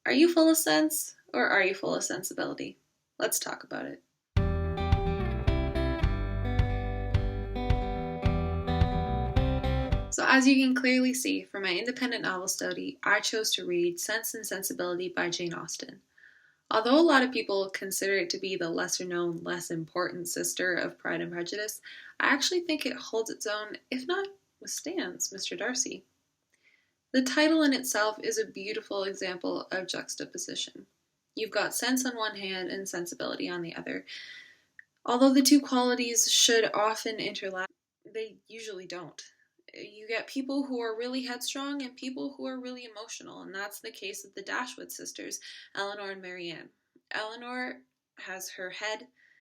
Are you full of sense or are you full of sensibility? Let's talk about it. So, as you can clearly see from my independent novel study, I chose to read Sense and Sensibility by Jane Austen. Although a lot of people consider it to be the lesser known, less important sister of Pride and Prejudice, I actually think it holds its own, if not withstands, Mr. Darcy. The title in itself is a beautiful example of juxtaposition. You've got sense on one hand and sensibility on the other. Although the two qualities should often interlap, they usually don't. You get people who are really headstrong and people who are really emotional, and that's the case of the Dashwood sisters, Eleanor and Marianne. Eleanor has her head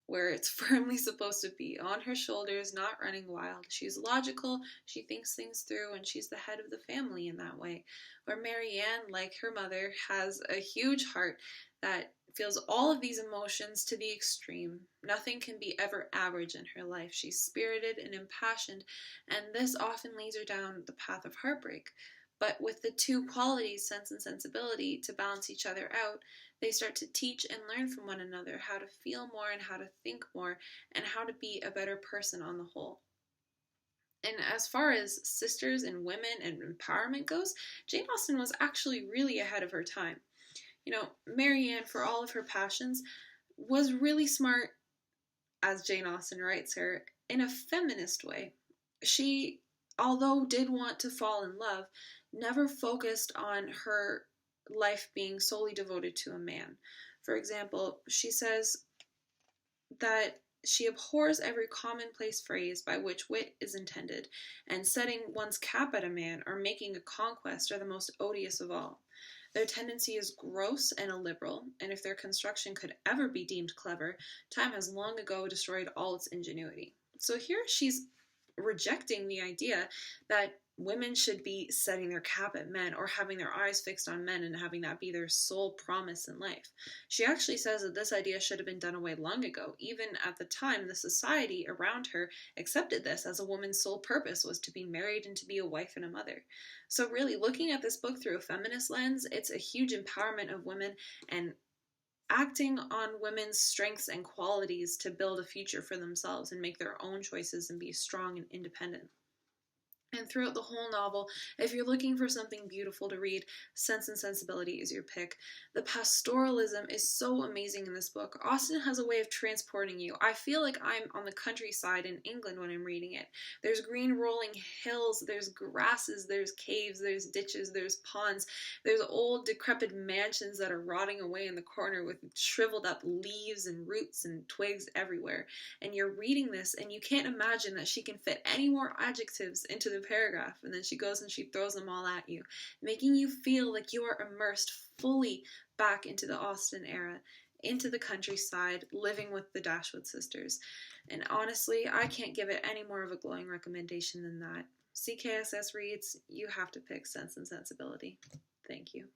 where it's firmly supposed to be, on her shoulders, not running wild. She's logical, she thinks things through, and she's the head of the family in that way. Where Marianne, like her mother, has a huge heart that feels all of these emotions to the extreme. Nothing can be ever average in her life. She's spirited and impassioned, and this often leads her down the path of heartbreak. But with the two qualities, sense and sensibility, to balance each other out, they start to teach and learn from one another how to feel more and how to think more and how to be a better person on the whole. And as far as sisters and women and empowerment goes, Jane Austen was actually really ahead of her time. Marianne, for all of her passions, was really smart, as Jane Austen writes her, in a feminist way. She, although did want to fall in love, never focused on her life being solely devoted to a man. For example, she says that she abhors every commonplace phrase by which wit is intended, and setting one's cap at a man or making a conquest are the most odious of all. Their tendency is gross and illiberal, and if their construction could ever be deemed clever, time has long ago destroyed all its ingenuity. So here she's rejecting the idea that women should be setting their cap at men or having their eyes fixed on men and having that be their sole promise in life. She actually says that this idea should have been done away long ago. Even at the time, the society around her accepted this as a woman's sole purpose was to be married and to be a wife and a mother. So really, looking at this book through a feminist lens, it's a huge empowerment of women and acting on women's strengths and qualities to build a future for themselves and make their own choices and be strong and independent. And throughout the whole novel, if you're looking for something beautiful to read, Sense and Sensibility is your pick. The pastoralism is so amazing in this book. Austen has a way of transporting you. I feel like I'm on the countryside in England when I'm reading it. There's green rolling hills, there's grasses, there's caves, there's ditches, there's ponds, there's old decrepit mansions that are rotting away in the corner with shriveled up leaves and roots and twigs everywhere. And you're reading this and you can't imagine that she can fit any more adjectives into the paragraph, and then she goes and she throws them all at you, making you feel like you are immersed fully back into the Austen era, into the countryside, living with the Dashwood sisters. And honestly, I can't give it any more of a glowing recommendation than that. CKSS reads, you have to pick Sense and Sensibility. Thank you.